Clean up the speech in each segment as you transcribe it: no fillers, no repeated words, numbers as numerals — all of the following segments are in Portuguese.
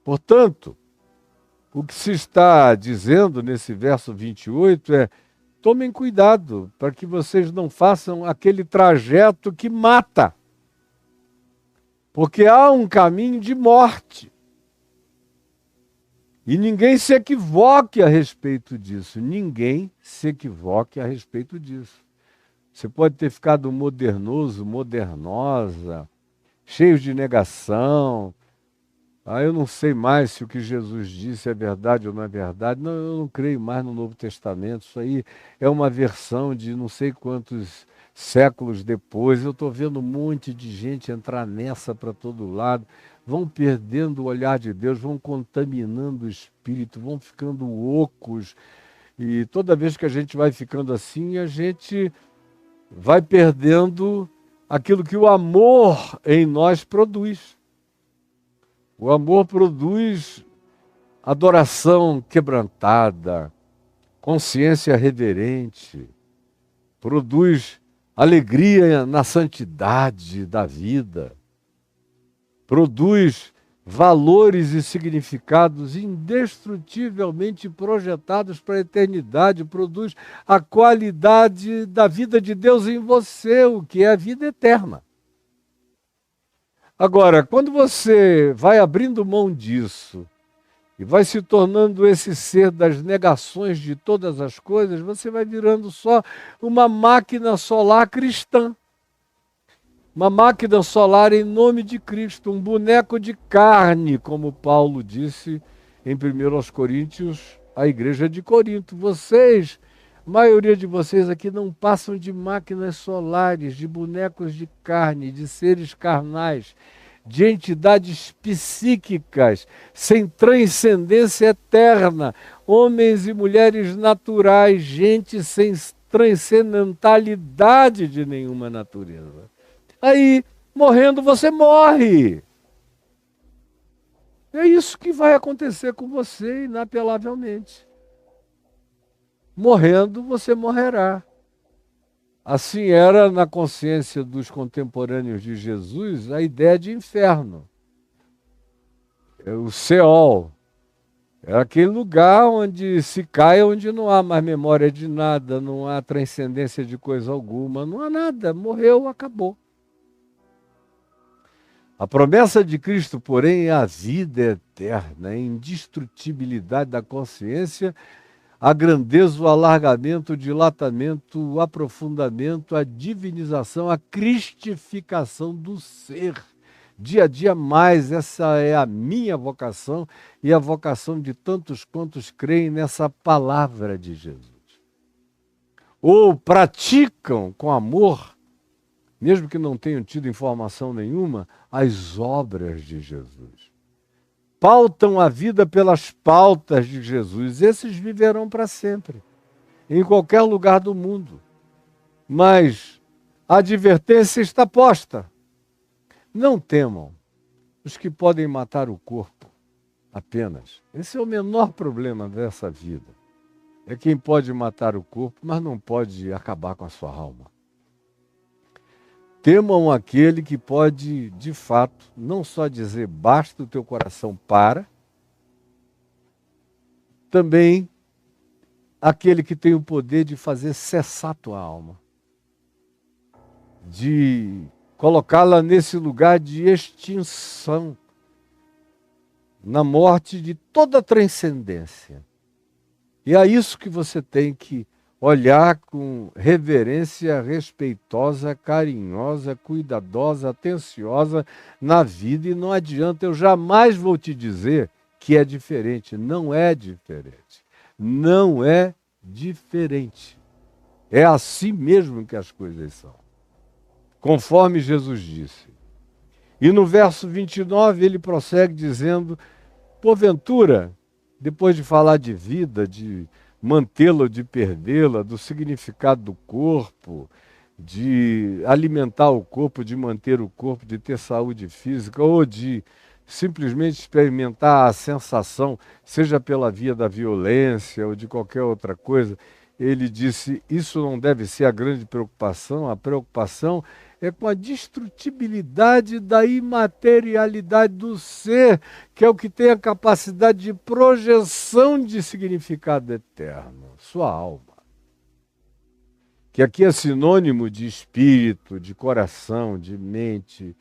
Portanto, o que se está dizendo nesse verso 28 é: tomem cuidado para que vocês não façam aquele trajeto que mata. Porque há um caminho de morte. E ninguém se equivoque a respeito disso. Ninguém se equivoque a respeito disso. Você pode ter ficado modernoso, modernosa, cheio de negação. Eu não sei mais se o que Jesus disse é verdade ou não é verdade. Não, eu não creio mais no Novo Testamento. Isso aí é uma versão de não sei quantos séculos depois. Eu estou vendo um monte de gente entrar nessa para todo lado. Vão perdendo o olhar de Deus, vão contaminando o espírito, vão ficando ocos. E toda vez que a gente vai ficando assim, a gente vai perdendo aquilo que o amor em nós produz. O amor produz adoração quebrantada, consciência reverente, produz alegria na santidade da vida, produz valores e significados indestrutivelmente projetados para a eternidade, produz a qualidade da vida de Deus em você, o que é a vida eterna. Agora, quando você vai abrindo mão disso e vai se tornando esse ser das negações de todas as coisas, você vai virando só uma máquina solar cristã. Uma máquina solar em nome de Cristo, um boneco de carne, como Paulo disse em 1 Coríntios, à igreja de Corinto. Vocês, a maioria de vocês aqui não passam de máquinas solares, de bonecos de carne, de seres carnais, de entidades psíquicas, sem transcendência eterna, homens e mulheres naturais, gente sem transcendentalidade de nenhuma natureza. Aí, morrendo, você morre. É isso que vai acontecer com você, inapelavelmente. Morrendo, você morrerá. Assim era na consciência dos contemporâneos de Jesus a ideia de inferno. O Seol. É aquele lugar onde se cai, onde não há mais memória de nada, não há transcendência de coisa alguma, não há nada. Morreu, acabou. A promessa de Cristo, porém, é a vida eterna, a indestrutibilidade da consciência, a grandeza, o alargamento, o dilatamento, o aprofundamento, a divinização, a cristificação do ser. Dia a dia mais, essa é a minha vocação e a vocação de tantos quantos creem nessa palavra de Jesus. Ou praticam com amor, mesmo que não tenham tido informação nenhuma, as obras de Jesus. Pautam a vida pelas pautas de Jesus. Esses viverão para sempre, em qualquer lugar do mundo. Mas a advertência está posta. Não temam os que podem matar o corpo apenas. Esse é o menor problema dessa vida. É quem pode matar o corpo, mas não pode acabar com a sua alma. Temam aquele que pode, de fato, não só dizer basta, o teu coração para, também aquele que tem o poder de fazer cessar tua alma, de colocá-la nesse lugar de extinção, na morte de toda transcendência. E é isso que você tem que olhar com reverência respeitosa, carinhosa, cuidadosa, atenciosa na vida. E não adianta, eu jamais vou te dizer que é diferente. Não é diferente. Não é diferente. É assim mesmo que as coisas são. Conforme Jesus disse. E no verso 29 ele prossegue dizendo: porventura, depois de falar de vida, de mantê-la ou de perdê-la, do significado do corpo, de alimentar o corpo, de manter o corpo, de ter saúde física, ou de simplesmente experimentar a sensação, seja pela via da violência ou de qualquer outra coisa, ele disse, isso não deve ser a grande preocupação. A preocupação é com a destrutibilidade da imaterialidade do ser, que é o que tem a capacidade de projeção de significado eterno, sua alma. Que aqui é sinônimo de espírito, de coração, de mente,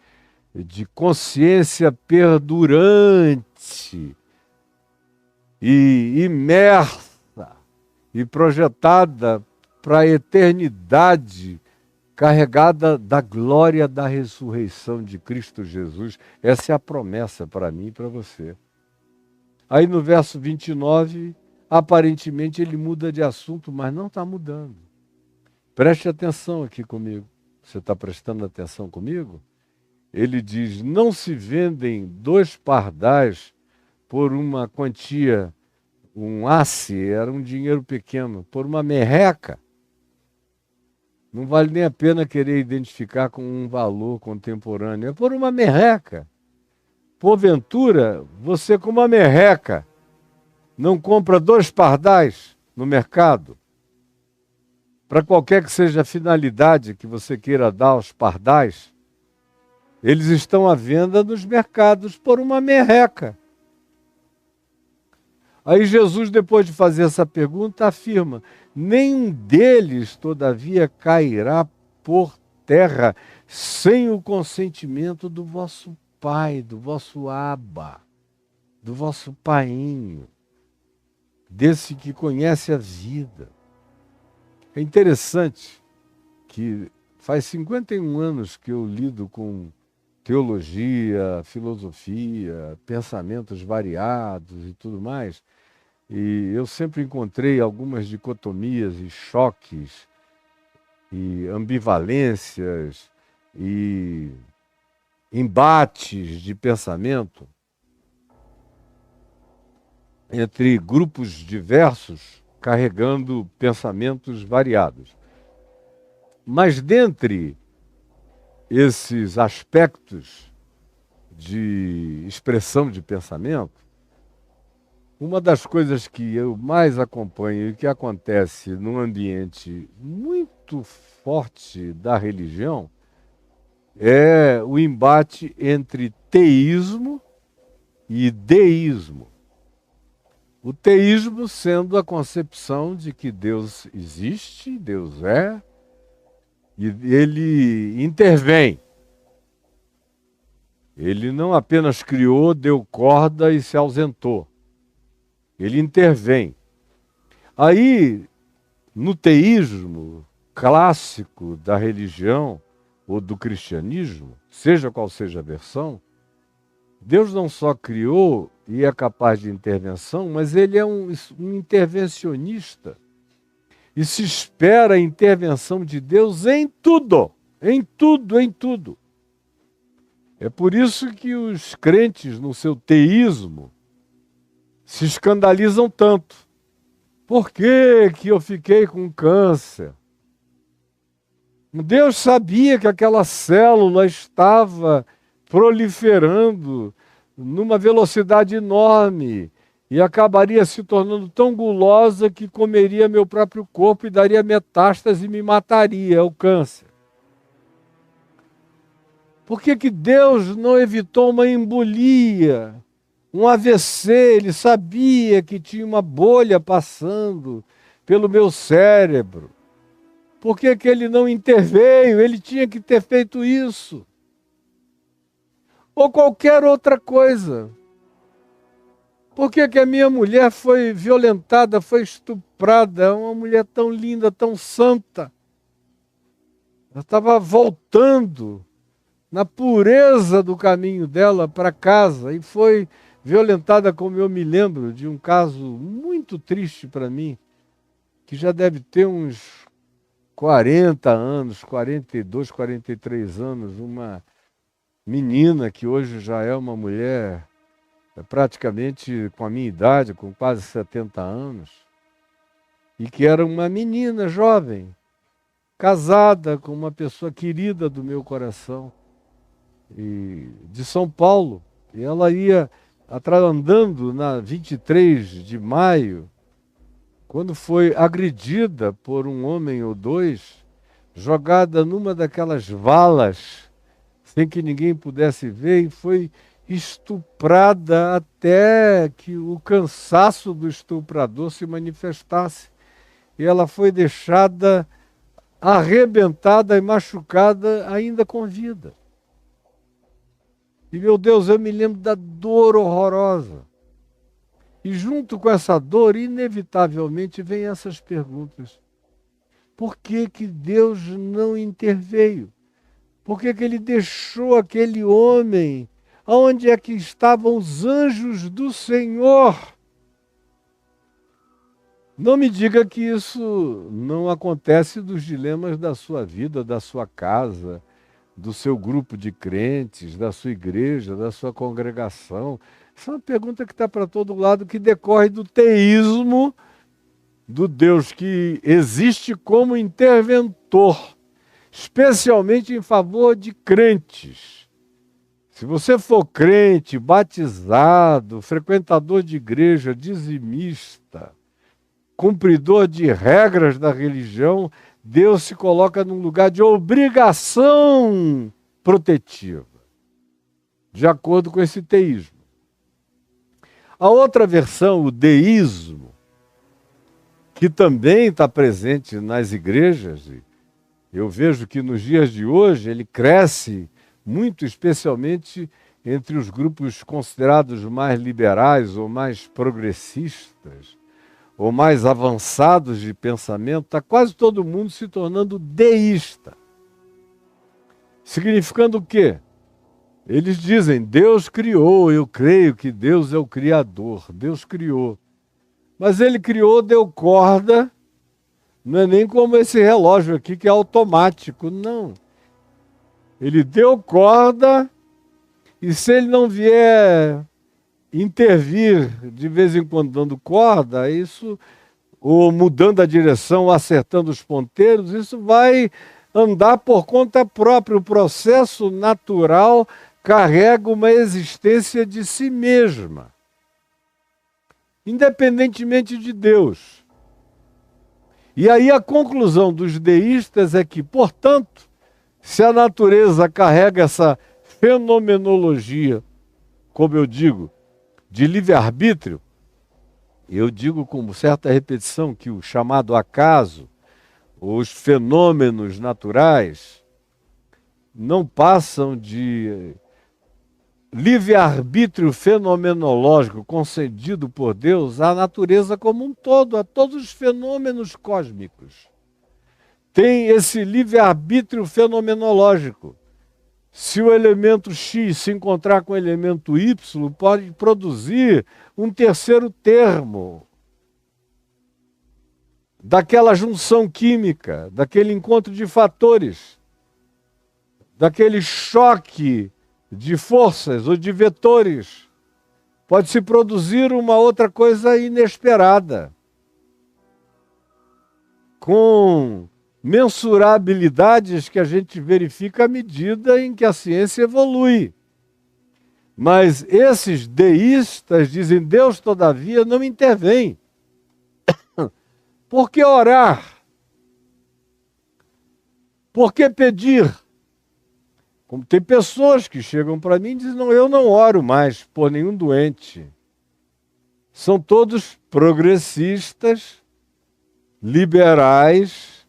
de consciência perdurante e imersa e projetada para a eternidade, carregada da glória da ressurreição de Cristo Jesus. Essa é a promessa para mim e para você. Aí no verso 29, aparentemente ele muda de assunto, mas não está mudando. Preste atenção aqui comigo. Você está prestando atenção comigo? Ele diz, não se vendem 2 pardais por uma quantia, um asse, era um dinheiro pequeno, por uma merreca. Não vale nem a pena querer identificar com um valor contemporâneo. É por uma merreca. Porventura, você com uma merreca não compra 2 pardais no mercado? Para qualquer que seja a finalidade que você queira dar aos pardais, eles estão à venda nos mercados por uma merreca. Aí Jesus, depois de fazer essa pergunta, afirma, nenhum deles, todavia, cairá por terra sem o consentimento do vosso Pai, do vosso Abba, do vosso Painho, desse que conhece a vida. É interessante que faz 51 anos que eu lido com teologia, filosofia, pensamentos variados e tudo mais, e eu sempre encontrei algumas dicotomias e choques e ambivalências e embates de pensamento entre grupos diversos carregando pensamentos variados. Mas dentre esses aspectos de expressão de pensamento, uma das coisas que eu mais acompanho e que acontece num ambiente muito forte da religião é o embate entre teísmo e deísmo. O teísmo sendo a concepção de que Deus existe, Deus é, e ele intervém. Ele não apenas criou, deu corda e se ausentou. Ele intervém. Aí, no teísmo clássico da religião ou do cristianismo, seja qual seja a versão, Deus não só criou e é capaz de intervenção, mas ele é um intervencionista. E se espera a intervenção de Deus em tudo, em tudo, em tudo. É por isso que os crentes, no seu teísmo, se escandalizam tanto. Por que eu fiquei com câncer? Deus sabia que aquela célula estava proliferando numa velocidade enorme e acabaria se tornando tão gulosa que comeria meu próprio corpo e daria metástase e me mataria, é o câncer. Por que Deus não evitou uma embolia, um AVC? Ele sabia que tinha uma bolha passando pelo meu cérebro. Por que ele não interveio? Ele tinha que ter feito isso. Ou qualquer outra coisa. Por que a minha mulher foi violentada, foi estuprada? É uma mulher tão linda, tão santa. Ela estava voltando na pureza do caminho dela para casa e foi violentada, como eu me lembro de um caso muito triste para mim, que já deve ter uns 40 anos, 42, 43 anos, uma menina que hoje já é uma mulher praticamente com a minha idade, com quase 70 anos, e que era uma menina jovem, casada com uma pessoa querida do meu coração, e de São Paulo, e ela ia andando na 23 de maio, quando foi agredida por um homem ou dois, jogada numa daquelas valas, sem que ninguém pudesse ver, e foi estuprada até que o cansaço do estuprador se manifestasse. E ela foi deixada arrebentada e machucada ainda com vida. E, meu Deus, eu me lembro da dor horrorosa. E junto com essa dor, inevitavelmente, vem essas perguntas. Por que que Deus não interveio? Por que que ele deixou aquele homem? Onde é que estavam os anjos do Senhor? Não me diga que isso não acontece dos dilemas da sua vida, da sua casa, do seu grupo de crentes, da sua igreja, da sua congregação. Essa é uma pergunta que está para todo lado, que decorre do teísmo do Deus que existe como interventor, especialmente em favor de crentes. Se você for crente, batizado, frequentador de igreja, dizimista, cumpridor de regras da religião, Deus se coloca num lugar de obrigação protetiva, de acordo com esse teísmo. A outra versão, o deísmo, que também está presente nas igrejas, eu vejo que nos dias de hoje ele cresce muito, especialmente entre os grupos considerados mais liberais ou mais progressistas, ou mais avançados de pensamento, está quase todo mundo se tornando deísta. Significando o quê? Eles dizem, Deus criou, eu creio que Deus é o Criador, Deus criou. Mas ele criou, deu corda, não é nem como esse relógio aqui que é automático, não. Ele deu corda e se ele não vier intervir de vez em quando dando corda, isso, ou mudando a direção, ou acertando os ponteiros, isso vai andar por conta própria. O processo natural carrega uma existência de si mesma, independentemente de Deus. E aí a conclusão dos deístas é que, portanto, se a natureza carrega essa fenomenologia, como eu digo, de livre-arbítrio, eu digo com certa repetição que o chamado acaso, os fenômenos naturais, não passam de livre-arbítrio fenomenológico concedido por Deus à natureza como um todo, a todos os fenômenos cósmicos. Tem esse livre-arbítrio fenomenológico. Se o elemento X se encontrar com o elemento Y, pode produzir um terceiro termo daquela junção química, daquele encontro de fatores, daquele choque de forças ou de vetores. Pode-se produzir uma outra coisa inesperada, com mensurabilidades que a gente verifica à medida em que a ciência evolui. Mas esses deístas dizem, Deus, todavia, não intervém. Por que orar? Por que pedir? Como tem pessoas que chegam para mim e dizem, não, eu não oro mais por nenhum doente. São todos progressistas, liberais,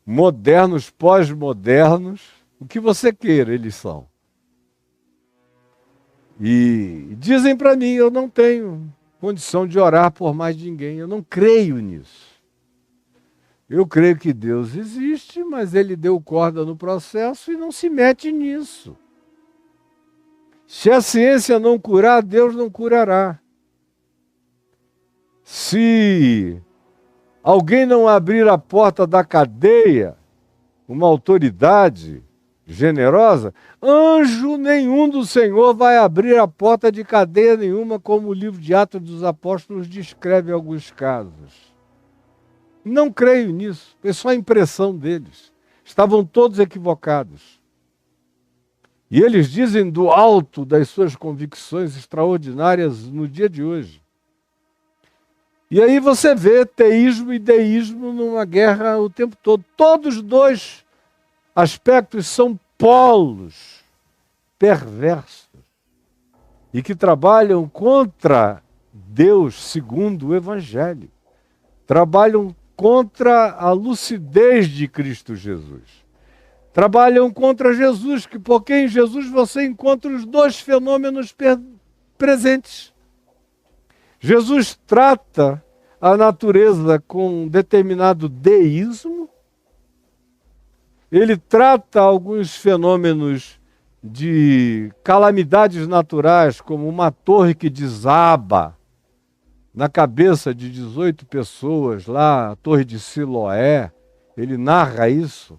modernos, pós-modernos, o que você queira, eles são. E dizem para mim, eu não tenho condição de orar por mais ninguém, eu não creio nisso. Eu creio que Deus existe, mas ele deu corda no processo e não se mete nisso. Se a ciência não curar, Deus não curará. Se alguém não abrir a porta da cadeia, uma autoridade generosa, anjo nenhum do Senhor vai abrir a porta de cadeia nenhuma, como o livro de Atos dos Apóstolos descreve alguns casos. Não creio nisso, é só a impressão deles. Estavam todos equivocados. E eles dizem do alto das suas convicções extraordinárias no dia de hoje. E aí você vê teísmo e deísmo numa guerra o tempo todo. Todos dois aspectos são polos perversos e que trabalham contra Deus segundo o Evangelho. Trabalham contra a lucidez de Cristo Jesus. Trabalham contra Jesus, porque em Jesus você encontra os dois fenômenos presentes. Jesus trata a natureza com um determinado deísmo. Ele trata alguns fenômenos de calamidades naturais, como uma torre que desaba na cabeça de 18 pessoas lá, a Torre de Siloé. Ele narra isso.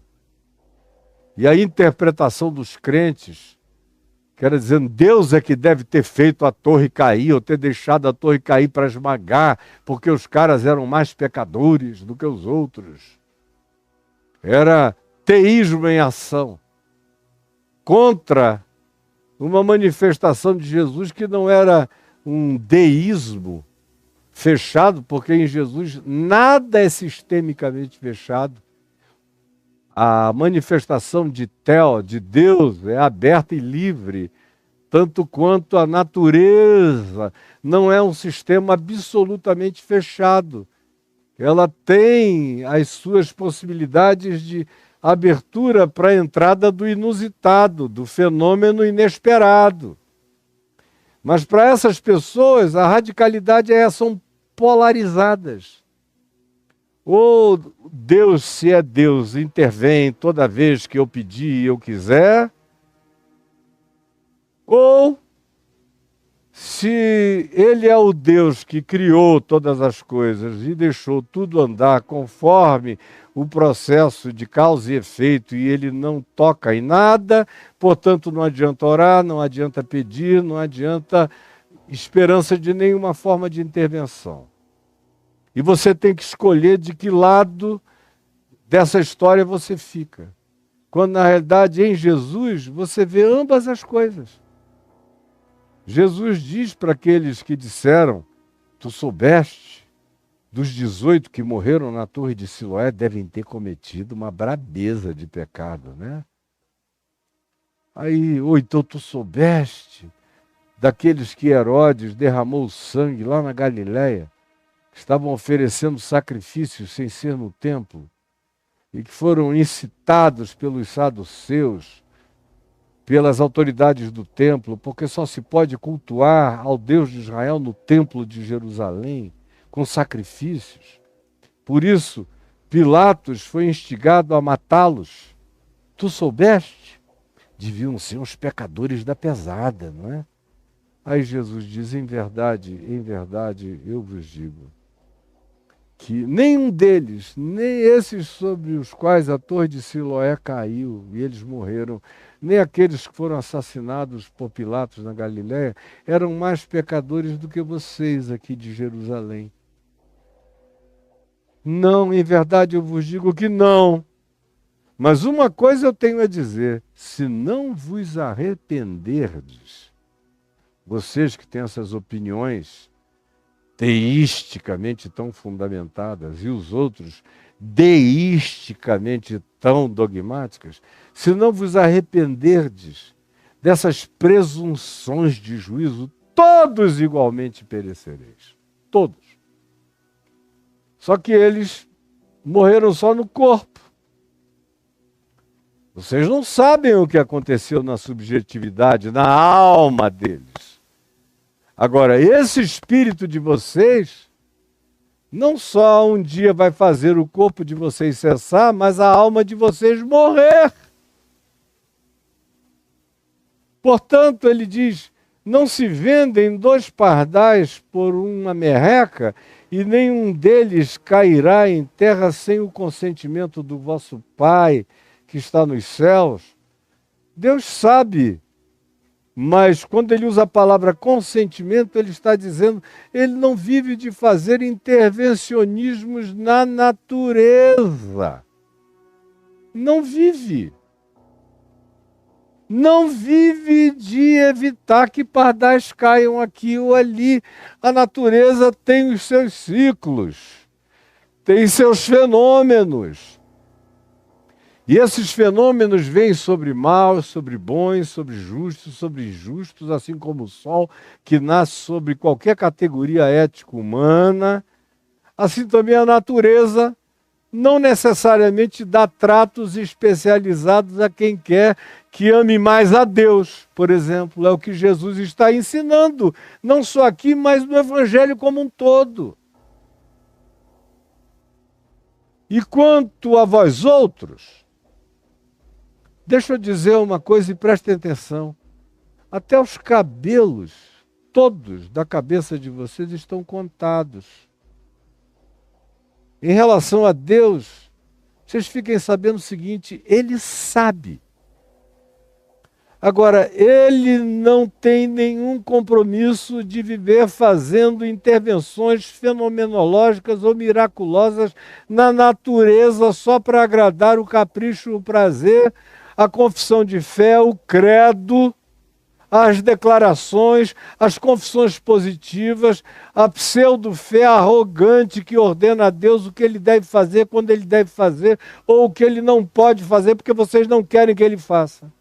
E a interpretação dos crentes, quer dizer, Deus é que deve ter feito a torre cair, ou ter deixado a torre cair para esmagar, porque os caras eram mais pecadores do que os outros. Era teísmo em ação, contra uma manifestação de Jesus que não era um deísmo fechado, porque em Jesus nada é sistemicamente fechado. A manifestação de Deus, é aberta e livre, tanto quanto a natureza não é um sistema absolutamente fechado. Ela tem as suas possibilidades de abertura para a entrada do inusitado, do fenômeno inesperado. Mas para essas pessoas, a radicalidade são polarizadas. Ou Deus, se é Deus, intervém toda vez que eu pedir e eu quiser, ou se Ele é o Deus que criou todas as coisas e deixou tudo andar conforme o processo de causa e efeito e Ele não toca em nada, portanto não adianta orar, não adianta pedir, não adianta esperança de nenhuma forma de intervenção. E você tem que escolher de que lado dessa história você fica. Quando, na realidade, em Jesus, você vê ambas as coisas. Jesus diz para aqueles que disseram, tu soubeste, dos 18 que morreram na Torre de Siloé, devem ter cometido uma brabeza de pecado, né? Aí, ou então tu soubeste daqueles que Herodes derramou sangue lá na Galileia, estavam oferecendo sacrifícios sem ser no templo, e que foram incitados pelos saduceus, pelas autoridades do templo, porque só se pode cultuar ao Deus de Israel no templo de Jerusalém, com sacrifícios. Por isso, Pilatos foi instigado a matá-los. Tu soubeste? Deviam ser os pecadores da pesada, não é? Aí Jesus diz, em verdade, eu vos digo, que nenhum deles, nem esses sobre os quais a Torre de Siloé caiu e eles morreram, nem aqueles que foram assassinados por Pilatos na Galiléia, eram mais pecadores do que vocês aqui de Jerusalém. Não, em verdade eu vos digo que não. Mas uma coisa eu tenho a dizer, se não vos arrependerdes, vocês que têm essas opiniões teisticamente tão fundamentadas e os outros deisticamente tão dogmáticas, se não vos arrependerdes dessas presunções de juízo, todos igualmente perecereis. Todos. Só que eles morreram só no corpo. Vocês não sabem o que aconteceu na subjetividade, na alma deles. Agora, esse espírito de vocês, não só um dia vai fazer o corpo de vocês cessar, mas a alma de vocês morrer. Portanto, ele diz, não se vendem 2 pardais por uma merreca, e nenhum deles cairá em terra sem o consentimento do vosso Pai, que está nos céus. Deus sabe. Mas quando ele usa a palavra consentimento, ele está dizendo, ele não vive de fazer intervencionismos na natureza. Não vive. Não vive de evitar que pardais caiam aqui ou ali. A natureza tem os seus ciclos, tem seus fenômenos. E esses fenômenos vêm sobre maus, sobre bons, sobre justos, sobre injustos, assim como o sol, que nasce sobre qualquer categoria ética humana. Assim também a natureza não necessariamente dá tratos especializados a quem quer que ame mais a Deus, por exemplo. É o que Jesus está ensinando, não só aqui, mas no Evangelho como um todo. E quanto a vós outros, deixa eu dizer uma coisa e prestem atenção. Até os cabelos, todos da cabeça de vocês estão contados. Em relação a Deus, vocês fiquem sabendo o seguinte, Ele sabe. Agora, Ele não tem nenhum compromisso de viver fazendo intervenções fenomenológicas ou miraculosas na natureza só para agradar o capricho, o prazer, a confissão de fé, o credo, as declarações, as confissões positivas, a pseudo-fé arrogante que ordena a Deus o que Ele deve fazer, quando Ele deve fazer, ou o que Ele não pode fazer porque vocês não querem que Ele faça.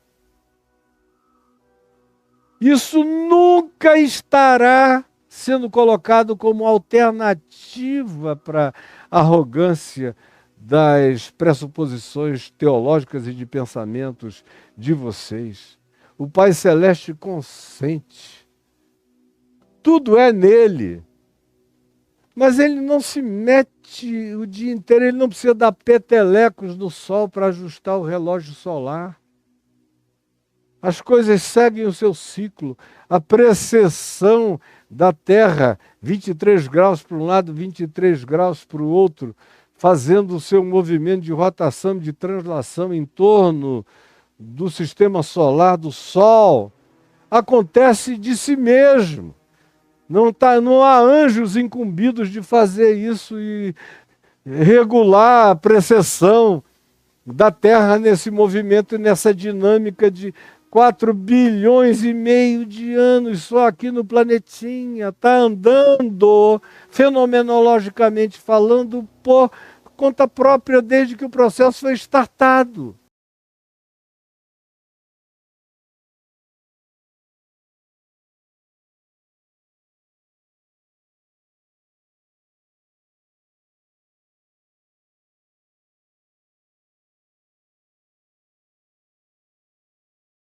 Isso nunca estará sendo colocado como alternativa para a arrogância das pressuposições teológicas e de pensamentos de vocês. O Pai Celeste consente. Tudo é nele. Mas ele não se mete o dia inteiro, ele não precisa dar petelecos no sol para ajustar o relógio solar. As coisas seguem o seu ciclo. A precessão da Terra, 23 graus para um lado, 23 graus para o outro, fazendo o seu movimento de rotação, de translação em torno do sistema solar, do Sol, acontece de si mesmo. Não há anjos incumbidos de fazer isso e regular a precessão da Terra nesse movimento e nessa dinâmica de 4 bilhões e meio de anos só aqui no planetinha. Está andando, fenomenologicamente falando, por conta própria desde que o processo foi startado.